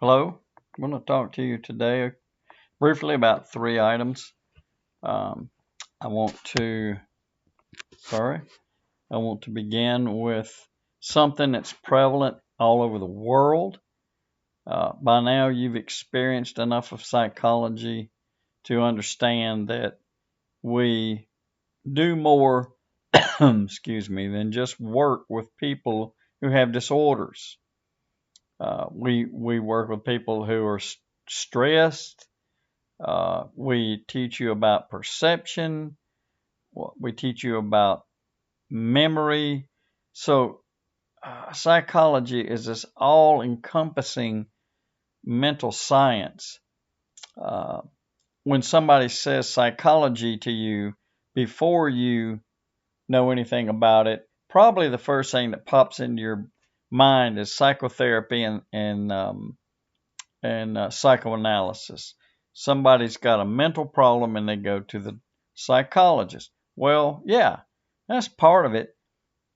Hello, I'm going to talk to you today briefly about three items. Um, I want to, sorry, I want to begin with something that's prevalent all over the world. By now, you've experienced enough of psychology to understand that we do more, excuse me, than just work with people who have disorders. We work with people who are stressed. We teach you about perception. We teach you about memory. So, psychology is this all encompassing mental science. Uh, when somebody says psychology to you, before you know anything about it, probably the first thing that pops into your mind is psychotherapy and psychoanalysis. Somebody's got a mental problem and they go to the psychologist. Well, yeah, that's part of it,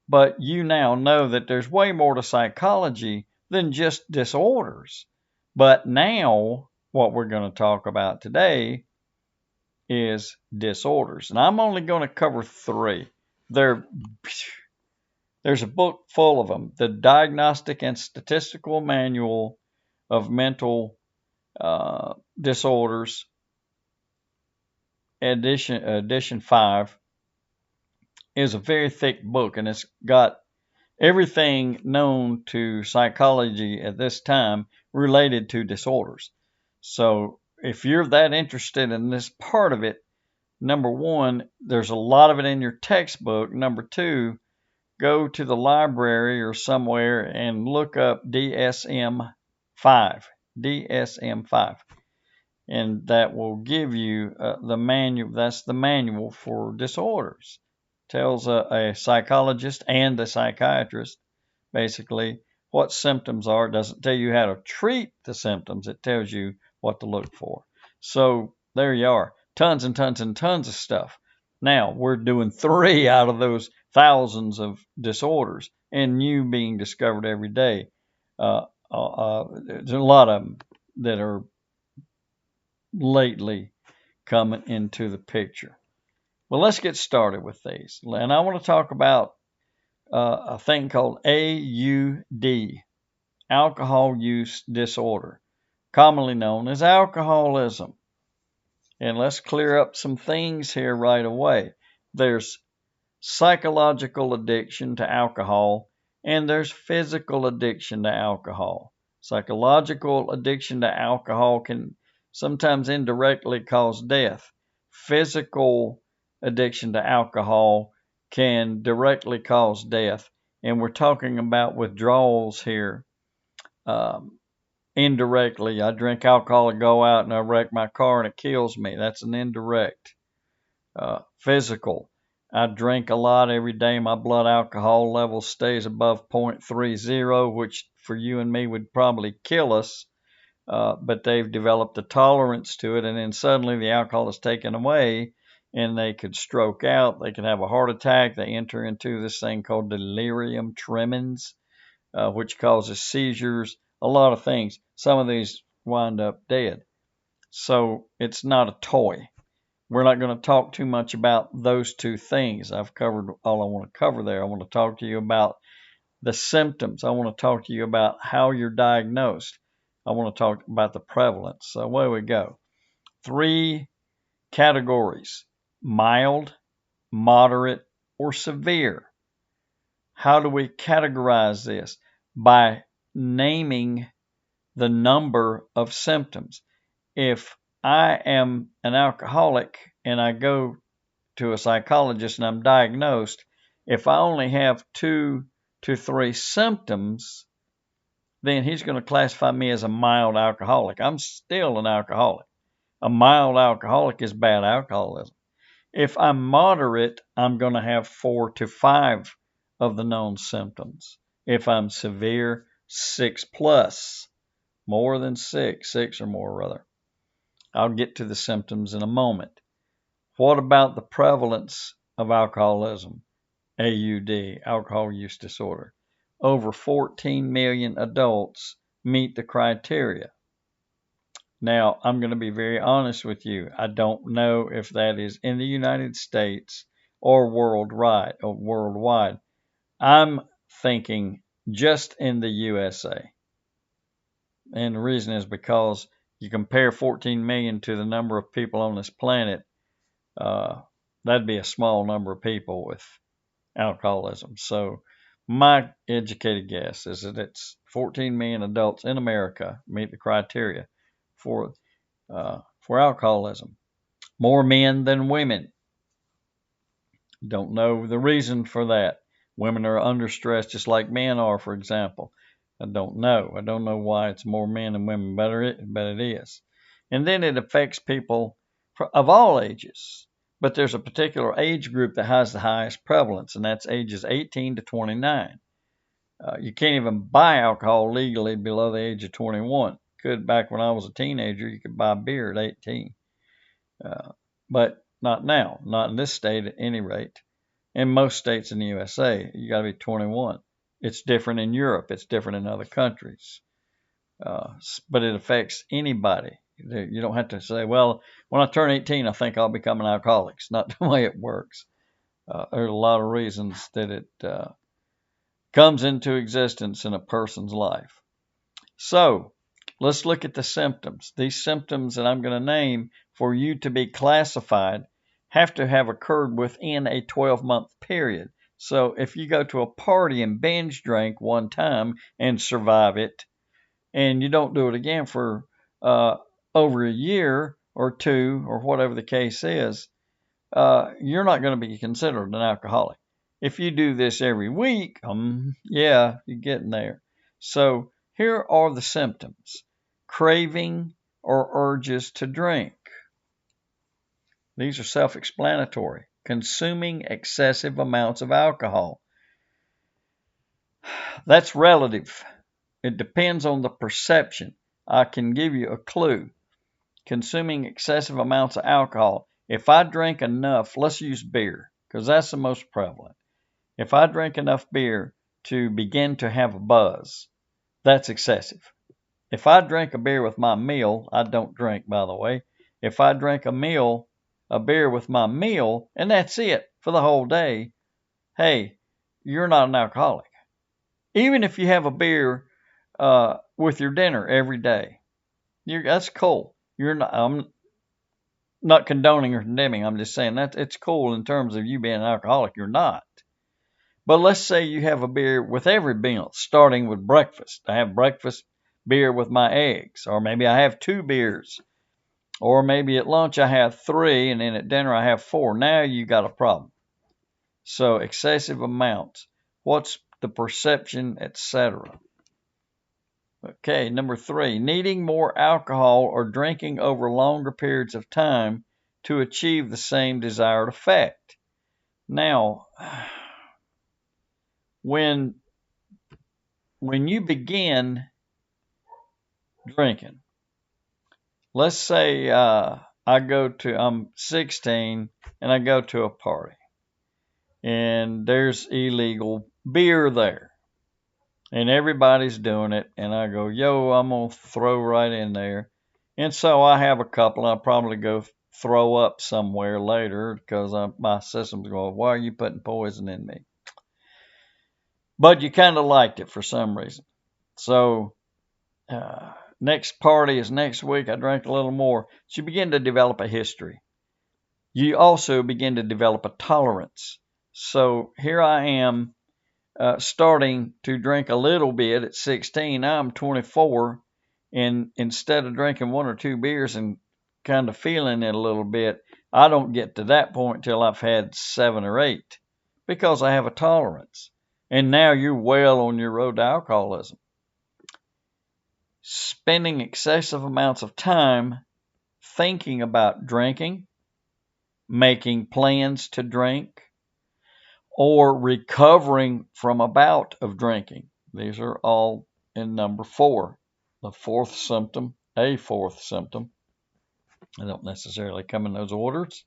but you now know that there's way more to psychology than just disorders. But now, what we're going to talk about today is disorders, and I'm only going to cover three. There, there's a book full of them: the Diagnostic and Statistical Manual of Mental Disorders, edition 5, is a very thick book, and it's got everything known to psychology at this time related to disorders. So if you're that interested in this part of it, number one, there's a lot of it in your textbook. Number two, go to the library or somewhere and look up DSM-5. DSM-5. And that will give you the manual. That's the manual for disorders. Tells a psychologist and a psychiatrist basically what symptoms are. It doesn't tell you how to treat the symptoms. It tells you what to look for. So there you are. Tons and tons and tons of stuff. Now we're doing three out of those thousands of disorders, and new being discovered every day. There's a lot of them that are lately coming into the picture. Well, let's get started with these. And I want to talk about a thing called AUD, alcohol use disorder, commonly known as alcoholism. And let's clear up some things here right away. There's psychological addiction to alcohol, and there's physical addiction to alcohol. Psychological addiction to alcohol can sometimes indirectly cause death. Physical addiction to alcohol can directly cause death. And we're talking about withdrawals here. Indirectly, I drink alcohol and go out and I wreck my car and it kills me. That's an indirect. Physical. I drink a lot every day. My blood alcohol level stays above 0.30, which for you and me would probably kill us. But they've developed a tolerance to it, and then suddenly the alcohol is taken away, and they could stroke out. They could have a heart attack. They enter into this thing called delirium tremens, which causes seizures, a lot of things. Some of these wind up dead. So it's not a toy. We're not going to talk too much about those two things. I've covered all I want to cover there. I want to talk to you about the symptoms. I want to talk to you about how you're diagnosed. I want to talk about the prevalence. So where we go. Three categories: mild, moderate, or severe. How do we categorize this? By naming the number of symptoms. If I am an alcoholic and I go to a psychologist and I'm diagnosed, if I only have 2 to 3 symptoms, then he's going to classify me as a mild alcoholic. I'm still an alcoholic. A mild alcoholic is bad alcoholism. If I'm moderate, I'm going to have 4 to 5 of the known symptoms. If I'm severe, 6 plus, more than 6 or more rather. I'll get to the symptoms in a moment. What about the prevalence of alcoholism? AUD, alcohol use disorder. Over 14 million adults meet the criteria. Now, I'm going to be very honest with you. I don't know if that is in the United States or worldwide. I'm thinking just in the USA. And the reason is because you compare 14 million to the number of people on this planet, that'd be a small number of people with alcoholism. So my educated guess is that it's 14 million adults in America meet the criteria for alcoholism. More men than women. Don't know the reason for that. Women are under stress just like men are, for example. I don't know. I don't know why it's more men than women, but it is. And then it affects people of all ages. But there's a particular age group that has the highest prevalence, and that's ages 18 to 29. You can't even buy alcohol legally below the age of 21. Could back when I was a teenager, you could buy beer at 18. But not now, not in this state at any rate. In most states in the USA, you got to be 21. It's different in Europe. It's different in other countries. But it affects anybody. You don't have to say, well, when I turn 18, I think I'll become an alcoholic. It's not the way it works. There's a lot of reasons that it comes into existence in a person's life. So let's look at the symptoms. These symptoms that I'm going to name for you to be classified have to have occurred within a 12-month period. So if you go to a party and binge drink one time and survive it, and you don't do it again for over a year or two or whatever the case is, you're not going to be considered an alcoholic. If you do this every week, yeah, you're getting there. So here are the symptoms: craving or urges to drink. These are self-explanatory. Consuming excessive amounts of alcohol. That's relative. It depends on the perception. I can give you a clue. Consuming excessive amounts of alcohol. If I drink enough, let's use beer, because that's the most prevalent. If I drink enough beer to begin to have a buzz, that's excessive. If I drink a beer with my meal, I don't drink, by the way. If I drink a beer with my meal, and that's it for the whole day, hey, you're not an alcoholic. Even if you have a beer with your dinner every day, that's cool. I'm not condoning or condemning. I'm just saying that it's cool in terms of you being an alcoholic. You're not. But let's say you have a beer with every meal, starting with breakfast. I have breakfast beer with my eggs, or maybe I have 2 beers, or maybe at lunch I have 3, and then at dinner I have 4. Now you got a problem. So excessive amounts. What's the perception, etc.? Okay, number 3, needing more alcohol or drinking over longer periods of time to achieve the same desired effect. Now, when you begin drinking, let's say I'm 16 and I go to a party and there's illegal beer there and everybody's doing it, and I go, yo, I'm going to throw right in there. And so I have a couple. I'll probably go throw up somewhere later because my system's going, why are you putting poison in me? But you kind of liked it for some reason. So next party is next week. I drank a little more. So you begin to develop a history. You also begin to develop a tolerance. So here I am, starting to drink a little bit at 16. Now I'm 24, and instead of drinking 1 or 2 beers and kind of feeling it a little bit, I don't get to that point till I've had 7 or 8 because I have a tolerance. And now you're well on your road to alcoholism. Spending excessive amounts of time thinking about drinking, making plans to drink, or recovering from a bout of drinking. These are all in number 4. A fourth symptom. They don't necessarily come in those orders.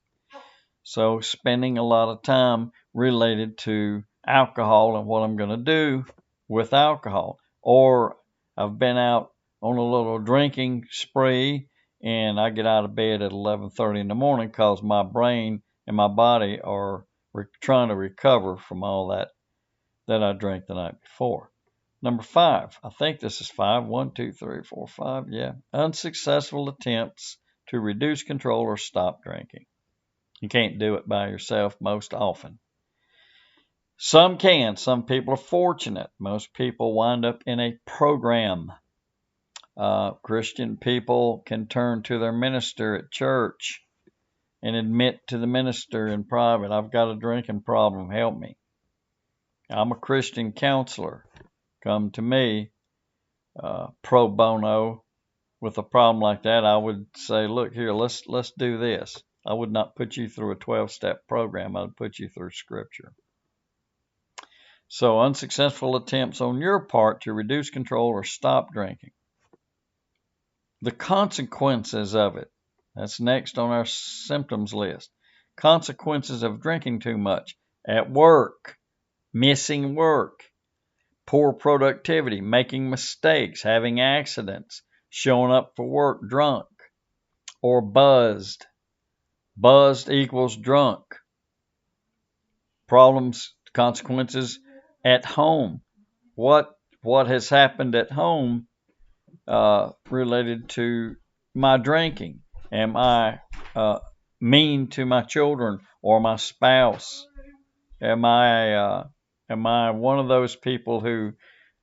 So spending a lot of time related to alcohol and what I'm going to do with alcohol. Or I've been out on a little drinking spree, and I get out of bed at 11:30 in the morning because my brain and my body are trying to recover from all that I drank the night before. Number 5, I think this is 5. 1, 2, 3, 4, 5. Yeah. Unsuccessful attempts to reduce, control, or stop drinking. You can't do it by yourself most often. Some can. Some people are fortunate. Most people wind up in a program. Christian people can turn to their minister at church and admit to the minister in private, I've got a drinking problem, help me. I'm a Christian counselor. Come to me pro bono with a problem like that. I would say, look here, let's do this. I would not put you through a 12-step program. I would put you through Scripture. So unsuccessful attempts on your part to reduce, control, or stop drinking. The consequences of it. That's next on our symptoms list. Consequences of drinking too much. At work, missing work, poor productivity, making mistakes, having accidents, showing up for work drunk or buzzed. Buzzed equals drunk. Problems, consequences at home. What has happened at home related to my drinking? Am I mean to my children or my spouse? Am I one of those people who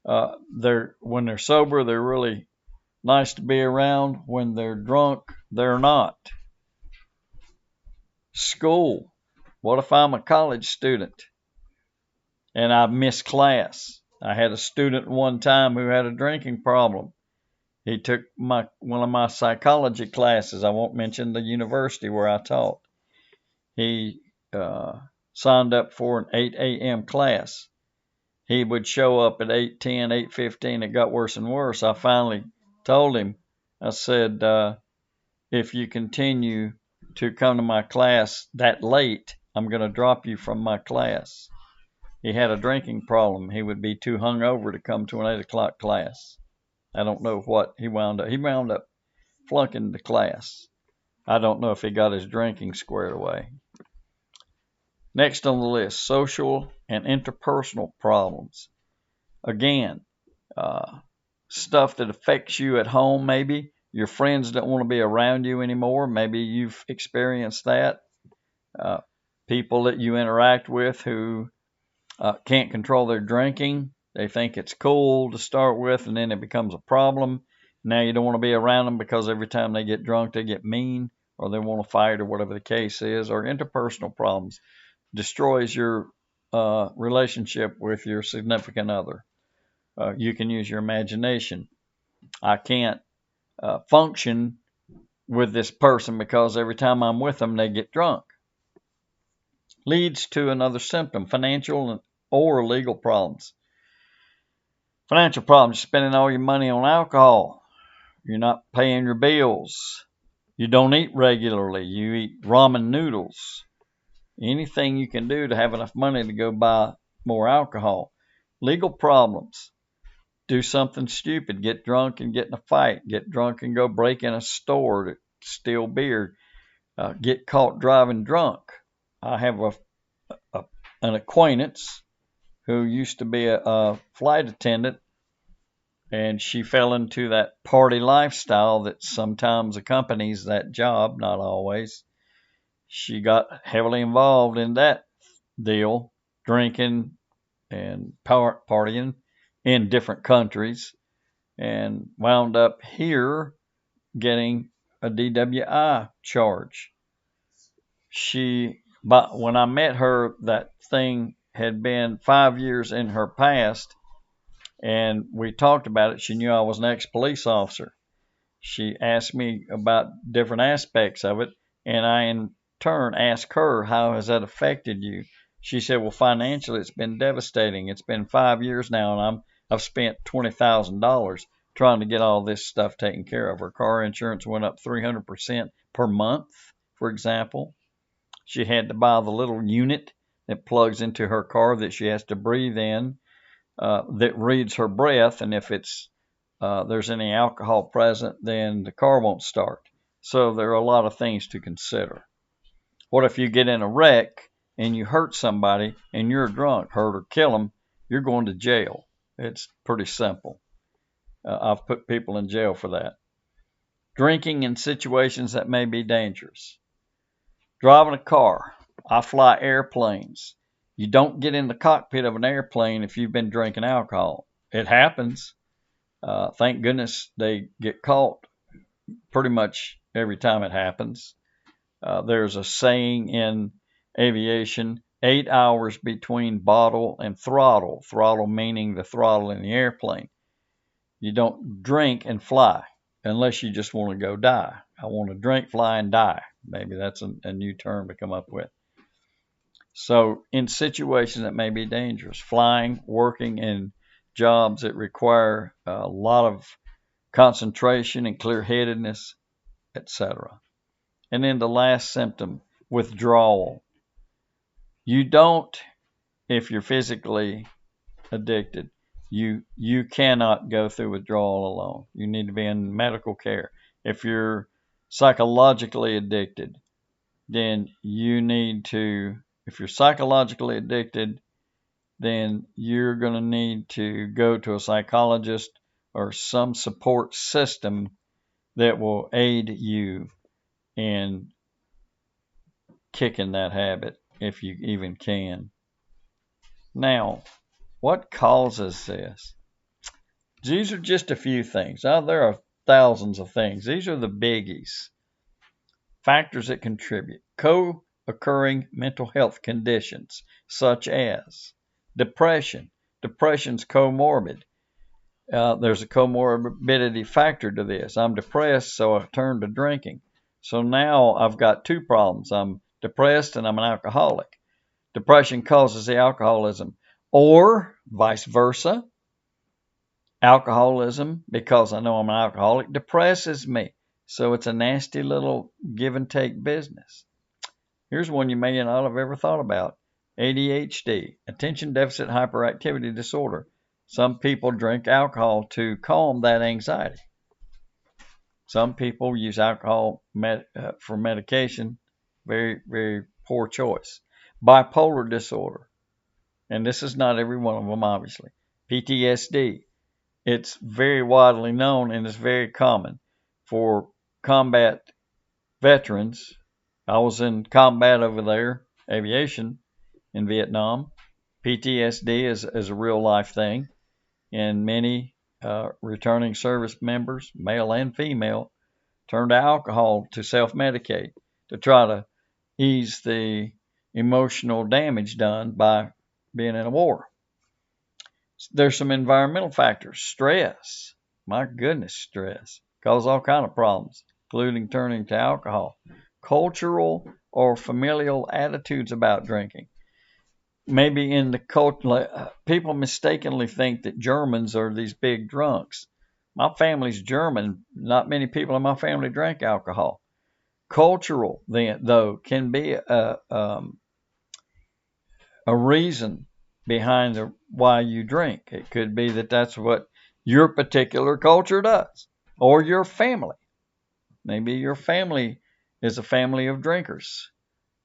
when they're sober they're really nice to be around, when they're drunk they're not? School. What if I'm a college student and I miss class? I had a student one time who had a drinking problem. He took one of my psychology classes. I won't mention the university where I taught. He signed up for an 8 a.m. class. He would show up at 8:10, 8:15. It got worse and worse. I finally told him, I said, if you continue to come to my class that late, I'm going to drop you from my class. He had a drinking problem. He would be too hungover to come to an 8 o'clock class. I don't know what he wound up. He wound up flunking the class. I don't know if he got his drinking squared away. Next on the list, social and interpersonal problems. Again, stuff that affects you at home maybe. Your friends don't want to be around you anymore. Maybe you've experienced that. People that you interact with who can't control their drinking. They think it's cool to start with, and then it becomes a problem. Now you don't want to be around them because every time they get drunk, they get mean, or they want to fight, or whatever the case is. Or interpersonal problems. Destroys your relationship with your significant other. You can use your imagination. I can't function with this person because every time I'm with them, they get drunk. Leads to another symptom, financial or legal problems. Financial problems, spending all your money on alcohol. You're not paying your bills. You don't eat regularly. You eat ramen noodles. Anything you can do to have enough money to go buy more alcohol. Legal problems. Do something stupid. Get drunk and get in a fight. Get drunk and go break in a store to steal beer. Get caught driving drunk. I have an acquaintance who used to be a flight attendant, and she fell into that party lifestyle that sometimes accompanies that job, not always. She got heavily involved in that deal, drinking and partying in different countries, and wound up here getting a DWI charge. But when I met her, that thing had been 5 years in her past, and we talked about it. She knew I was an ex-police officer. She asked me about different aspects of it, and I in turn asked her, how has that affected you? She said, well, financially, it's been devastating. It's been 5 years now, and I've spent $20,000 trying to get all this stuff taken care of. Her car insurance went up 300% per month, for example. She had to buy the little unit that plugs into her car that she has to breathe in, that reads her breath, and if it's there's any alcohol present, then the car won't start. So there are a lot of things to consider. What if you get in a wreck and you hurt somebody and you're drunk, hurt or kill them? You're going to jail. It's pretty simple. I've put people in jail for that. Drinking in situations that may be dangerous. Driving a car. I fly airplanes. You don't get in the cockpit of an airplane if you've been drinking alcohol. It happens. Thank goodness they get caught pretty much every time it happens. There's a saying in aviation, 8 hours between bottle and throttle. Throttle meaning the throttle in the airplane. You don't drink and fly unless you just want to go die. I want to drink, fly, and die. Maybe that's a new term to come up with. So in situations that may be dangerous, flying, working in jobs that require a lot of concentration and clear-headedness, etc. And then the last symptom, withdrawal. You don't, if you're physically addicted, you cannot go through withdrawal alone. You need to be in medical care. If you're psychologically addicted, then you need to, if you're psychologically addicted, then you're going to need to go to a psychologist or some support system that will aid you in kicking that habit, if you even can. Now, what causes this? These are just a few things. There are thousands of things. These are the biggies. Factors that contribute. Co-occurring mental health conditions, such as depression. Depression's comorbid. There's a comorbidity factor to this. I'm depressed, so I turn to drinking. So now I've got two problems. I'm depressed and I'm an alcoholic. Depression causes the alcoholism, or vice versa. Alcoholism, because I know I'm an alcoholic, depresses me. So it's a nasty little give and take business. Here's one you may not have ever thought about. ADHD, attention deficit hyperactivity disorder. Some people drink alcohol to calm that anxiety. Some people use alcohol for medication. Very, very poor choice. Bipolar disorder. And this is not every one of them, obviously. PTSD. It's very widely known and is very common for combat veterans. I was in combat over there, aviation, in Vietnam. PTSD is a real life thing, and many returning service members, male and female, turn to alcohol to self-medicate to try to ease the emotional damage done by being in a war. There's some environmental factors. Stress. My goodness, stress causes all kinds of problems, including turning to alcohol. Cultural or familial attitudes about drinking. Maybe in the culture, people mistakenly think that Germans are these big drunks. My family's German. Not many people in my family drank alcohol. Cultural, then, though, can be a reason behind why you drink. It could be that that's what your particular culture does, or your family. Maybe your family is a family of drinkers.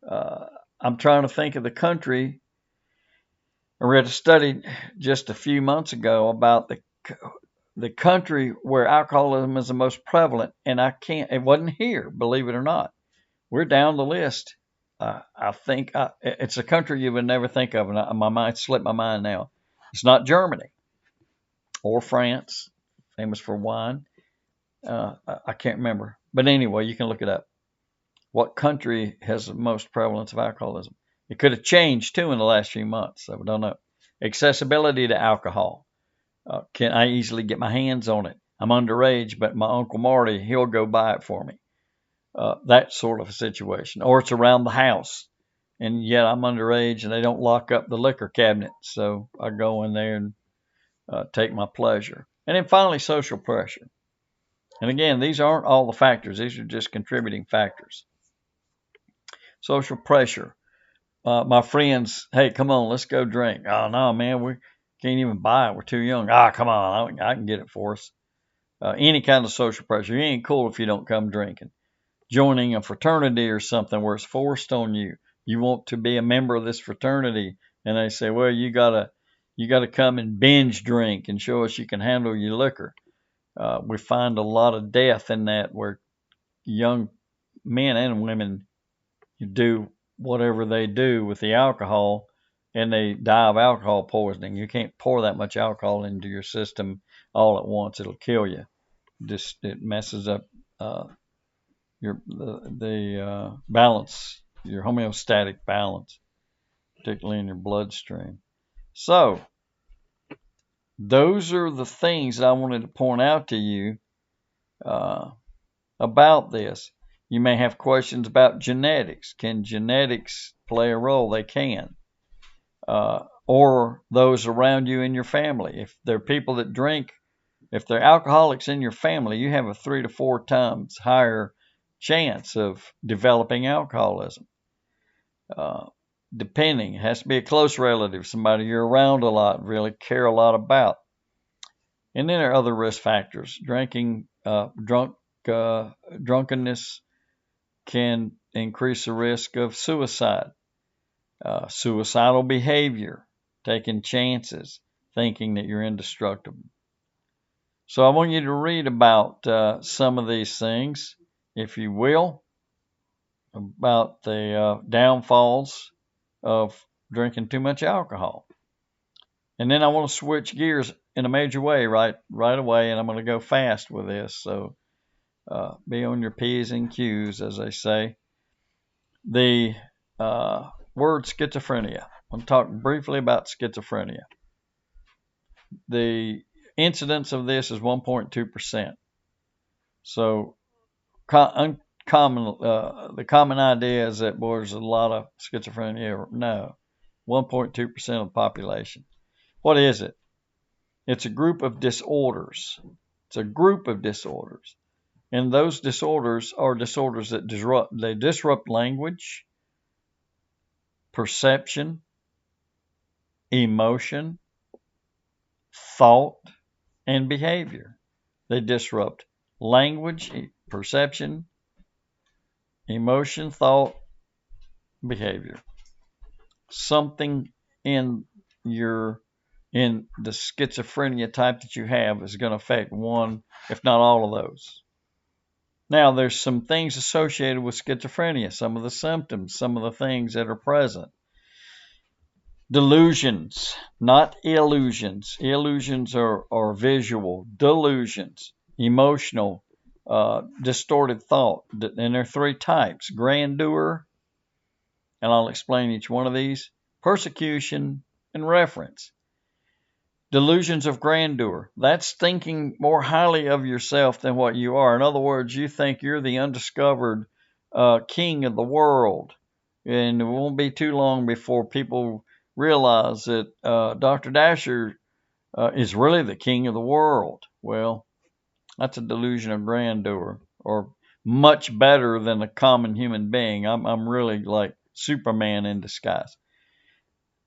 I'm trying to think of the country. I read a study just a few months ago about the country where alcoholism is the most prevalent, and it wasn't here, believe it or not. We're down the list. I think it's a country you would never think of, and my mind slipped my mind now. It's not Germany or France, famous for wine. I can't remember, but anyway, you can look it up. What country has the most prevalence of alcoholism? It could have changed too in the last few months, so we don't know. Accessibility to alcohol. Can I easily get my hands on it? I'm underage, but my Uncle Marty, he'll go buy it for me. That sort of a situation. Or it's around the house, and yet I'm underage and they don't lock up the liquor cabinet, so I go in there and take my pleasure. And then finally, social pressure. And again, these aren't all the factors. These are just contributing factors. Social pressure. My friends, hey, come on, let's go drink. Oh, no, man, we can't even buy it. We're too young. Come on, I can get it for us. any kind of social pressure. You ain't cool if you don't come drinking. Joining a fraternity or something where it's forced on you. You want to be a member of this fraternity, and they say, well, you gotta come and binge drink and show us you can handle your liquor. We find a lot of death in that, where young men and women do whatever they do with the alcohol, and they die of alcohol poisoning. You can't pour that much alcohol into your system all at once; it'll kill you. It messes up the balance, your homeostatic balance, particularly in your bloodstream. So those are the things that I wanted to point out to you uh, about this. You may have questions about genetics. Can genetics play a role? They can. Or those around you in your family. If there are people that drink, if there are alcoholics in your family, you have a 3 to 4 times higher chance of developing alcoholism. Depending, it has to be a close relative, somebody you're around a lot, really care a lot about. And then there are other risk factors. Drunkenness can increase the risk of suicide, suicidal behavior, taking chances, thinking that you're indestructible. So I want you to read about some of these things, if you will, about the downfalls of drinking too much alcohol. And then I want to switch gears in a major way right away, and I'm going to go fast with this. So be on your P's and Q's, as they say. The word schizophrenia. I'm going to talk briefly about schizophrenia. The incidence of this is 1.2%. So the common idea is that, boy, there's a lot of schizophrenia. No, 1.2% of the population. What is it? It's a group of disorders. It's a group of disorders. And those disorders are disorders that disrupt language, perception, emotion, thought, and behavior. They disrupt language, perception, emotion, thought, behavior. Something in the schizophrenia type that you have is going to affect one, if not all of those. Now, there's some things associated with schizophrenia, some of the symptoms, some of the things that are present. Delusions, not illusions. Illusions are visual. Delusions, emotional, distorted thought. And there are 3 types: grandeur, and I'll explain each one of these, persecution, and reference. Delusions of grandeur. That's thinking more highly of yourself than what you are. In other words, you think you're the undiscovered king of the world. And it won't be too long before people realize that Dr. Dasher is really the king of the world. Well, that's a delusion of grandeur, or much better than a common human being. I'm really like Superman in disguise.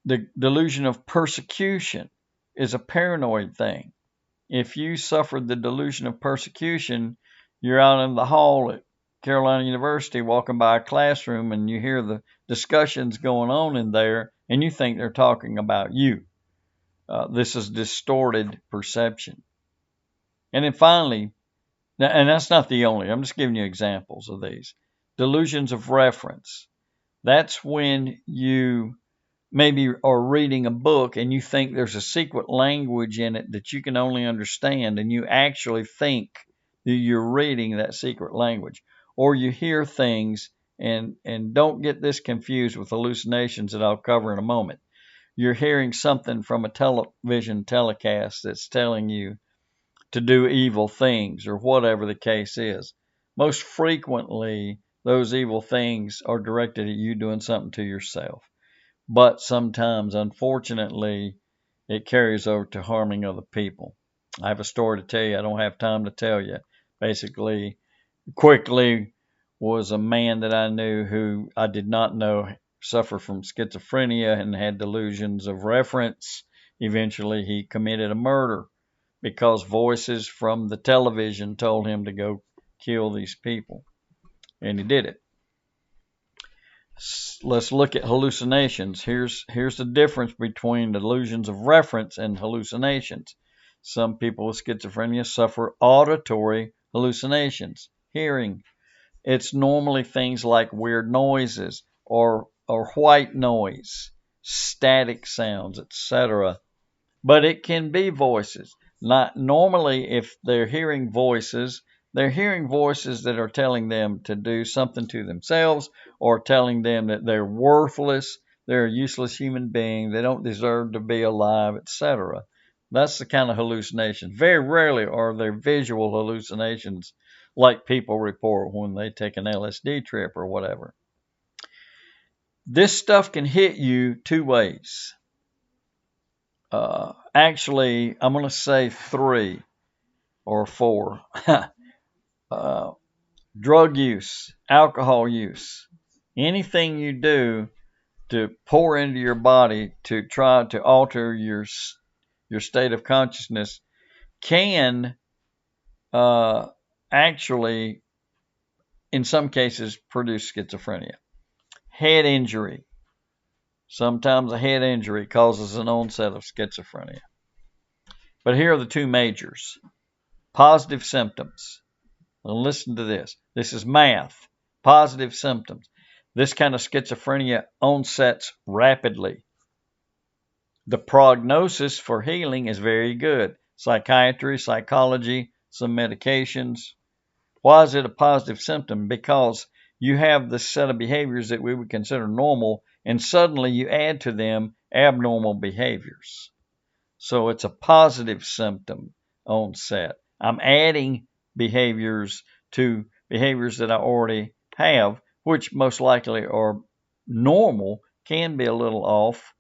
The delusion of persecution is a paranoid thing. If you suffered the delusion of persecution, you're out in the hall at Carolina University walking by a classroom, and you hear the discussions going on in there, and you think they're talking about you. This is distorted perception. And then finally, and that's not the only, I'm just giving you examples of these. Delusions of reference. That's when you maybe are reading a book and you think there's a secret language in it that you can only understand, and you actually think that you're reading that secret language. Or you hear things, and don't get this confused with hallucinations that I'll cover in a moment. You're hearing something from a television telecast that's telling you to do evil things, or whatever the case is. Most frequently, those evil things are directed at you doing something to yourself. But sometimes, unfortunately, it carries over to harming other people. I have a story to tell you. I don't have time to tell you. Basically, quickly, was a man that I knew who I did not know suffered from schizophrenia and had delusions of reference. Eventually, he committed a murder because voices from the television told him to go kill these people. And he did it. Let's look at hallucinations. Here's the difference between delusions of reference and hallucinations. Some people with schizophrenia suffer auditory hallucinations, hearing. It's normally things like weird noises or white noise, static sounds, etc. But it can be voices. Not normally, if they're hearing voices that are telling them to do something to themselves or telling them that they're worthless, they're a useless human being, they don't deserve to be alive, etc. That's the kind of hallucination. Very rarely are there visual hallucinations like people report when they take an LSD trip or whatever. This stuff can hit you two ways. Actually, I'm going to say 3 or 4. Drug use, alcohol use, anything you do to pour into your body to try to alter your state of consciousness can actually, in some cases, produce schizophrenia. Head injury. Sometimes a head injury causes an onset of schizophrenia. But here are the two majors. Positive symptoms. Now listen to this. This is math. Positive symptoms. This kind of schizophrenia onsets rapidly. The prognosis for healing is very good. Psychiatry, psychology, some medications. Why is it a positive symptom? Because you have this set of behaviors that we would consider normal, and suddenly you add to them abnormal behaviors. So it's a positive symptom onset. I'm adding behaviors to behaviors that I already have, which most likely are normal, can be a little off,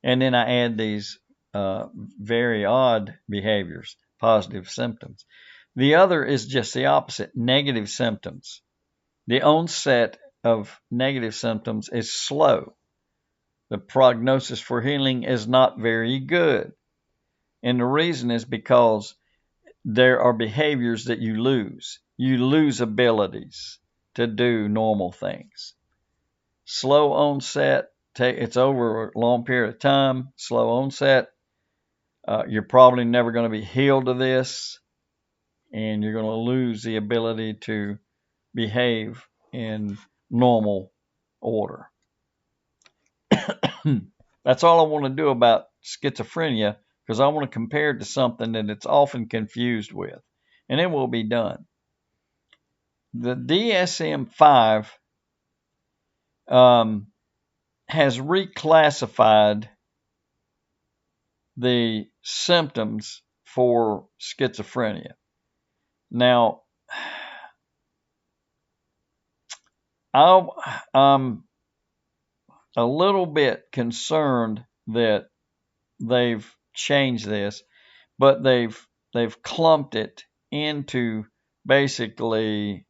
and then I add these very odd behaviors, positive symptoms. The other is just the opposite, negative symptoms. The onset of negative symptoms is slow. The prognosis for healing is not very good. And the reason is because there are behaviors that you lose. You lose abilities to do normal things. Slow onset, it's over a long period of time. Slow onset, you're probably never going to be healed of this, and you're going to lose the ability to behave in normal order. That's all I want to do about schizophrenia, because I want to compare it to something that it's often confused with, and it will be done. The DSM-5 has reclassified the symptoms for schizophrenia. Now, I'm a little bit concerned that they've changed this, but they've clumped it into basically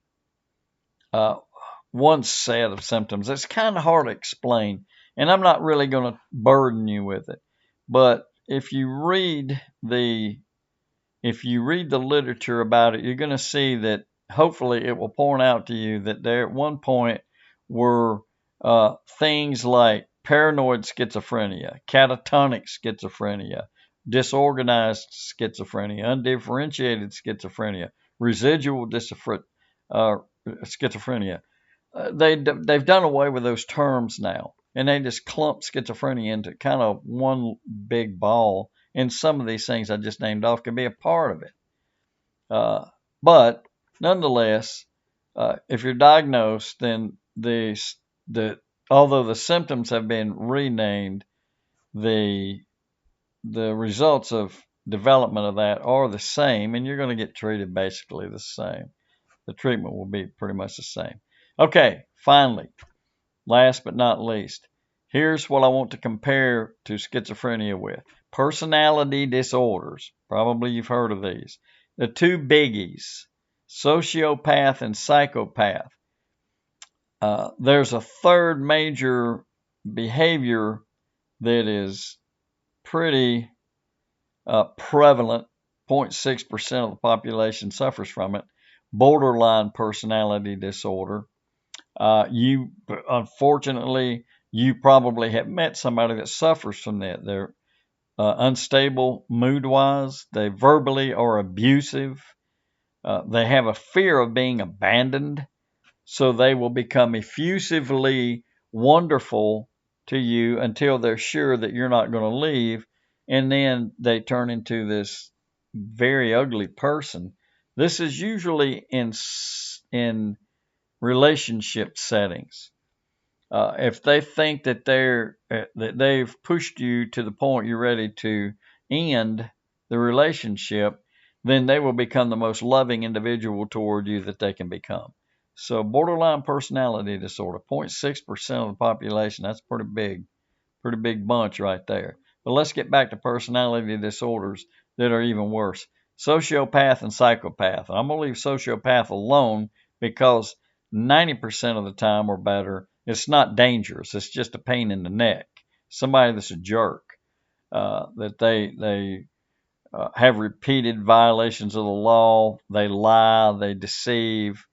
one set of symptoms. It's kind of hard to explain, and I'm not really going to burden you with it. But if you read the literature about it, you're going to see that hopefully it will point out to you that there at one point were things like paranoid schizophrenia, catatonic schizophrenia, disorganized schizophrenia, undifferentiated schizophrenia, residual schizophrenia. They've done away with those terms now, and they just clump schizophrenia into kind of one big ball. And some of these things I just named off can be a part of it. But nonetheless, if you're diagnosed, then although the symptoms have been renamed, the results of development of that are the same, and you're going to get treated basically the same. The treatment will be pretty much the same. Okay, finally, last but not least, here's what I want to compare to schizophrenia with. Personality disorders. Probably you've heard of these. The two biggies, sociopath and psychopath. There's a third major behavior that is pretty prevalent 0.6% of the population suffers from it. Borderline personality disorder. Unfortunately, you probably have met somebody that suffers from that. They're unstable mood-wise. They verbally are abusive. They have a fear of being abandoned, so they will become effusively wonderful to you until they're sure that you're not going to leave, and then they turn into this very ugly person. This is usually in relationship settings. If they think that that they've pushed you to the point you're ready to end the relationship, then they will become the most loving individual toward you that they can become. So borderline personality disorder, 0.6% of the population, that's pretty big bunch right there. But let's get back to personality disorders that are even worse. Sociopath and psychopath. I'm going to leave sociopath alone because 90% of the time or better, it's not dangerous. It's just a pain in the neck. Somebody that's a jerk, that they have repeated violations of the law. They lie, they deceive.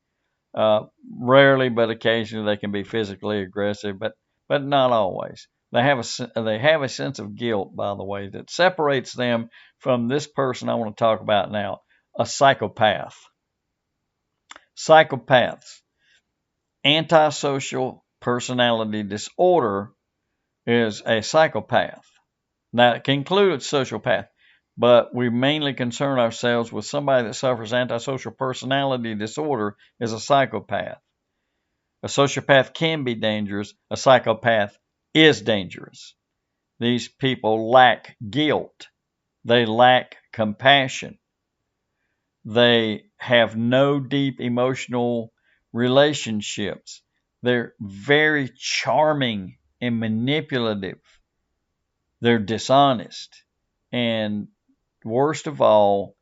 Rarely, but occasionally, they can be physically aggressive, but not always. They have a sense of guilt, by the way, that separates them from this person I want to talk about now, a psychopath. Psychopaths. Antisocial personality disorder is a psychopath. Now, it can include a sociopath, but we mainly concern ourselves with somebody that suffers antisocial personality disorder is a psychopath. A sociopath can be dangerous. A psychopath is dangerous. These people lack guilt. They lack compassion. They have no deep emotional relationships. They're very charming and manipulative. They're dishonest. And worst of all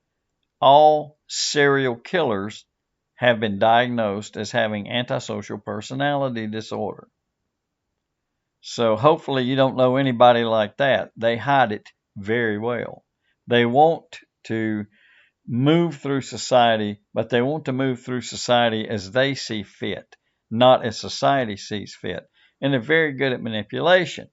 serial killers have been diagnosed as having antisocial personality disorder. So hopefully you don't know anybody like that. They hide it very well. They want to move through society, but they want to move through society as they see fit, not as society sees fit. And they're very good at manipulation.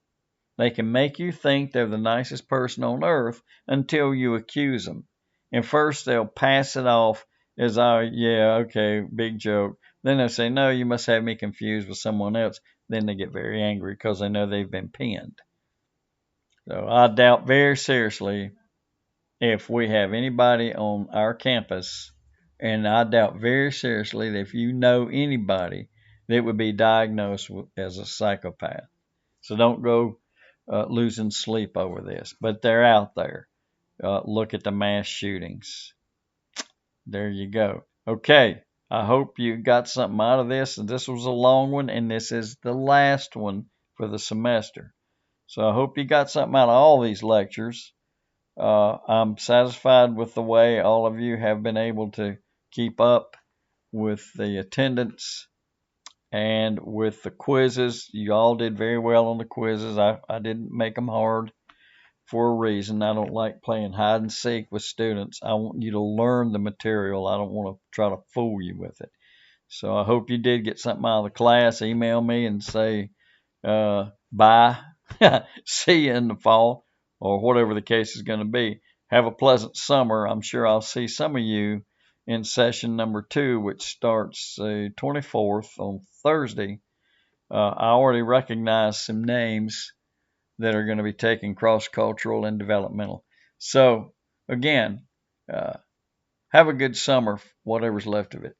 They can make you think they're the nicest person on earth until you accuse them. And first they'll pass it off as, oh, yeah, okay, big joke. Then they'll say, no, you must have me confused with someone else. Then they get very angry because they know they've been pinned. So I doubt very seriously if we have anybody on our campus, and I doubt very seriously that if you know anybody that would be diagnosed as a psychopath. So don't go losing sleep over this, but they're out there. Look at the mass shootings. There you go. Okay, I hope you got something out of this. And this was a long one, and this is the last one for the semester. So I hope you got something out of all these lectures. I'm satisfied with the way all of you have been able to keep up with the attendance and with the quizzes. You all did very well on the quizzes. I didn't make them hard for a reason. I don't like playing hide and seek with students. I want you to learn the material. I don't want to try to fool you with it. So I hope you did get something out of the class. Email me and say bye. See you in the fall, or whatever the case is going to be. Have a pleasant summer. I'm sure I'll see some of you in session number 2, which starts the 24th on Thursday. I already recognize some names that are going to be taking cross-cultural and developmental. So, again, have a good summer, whatever's left of it.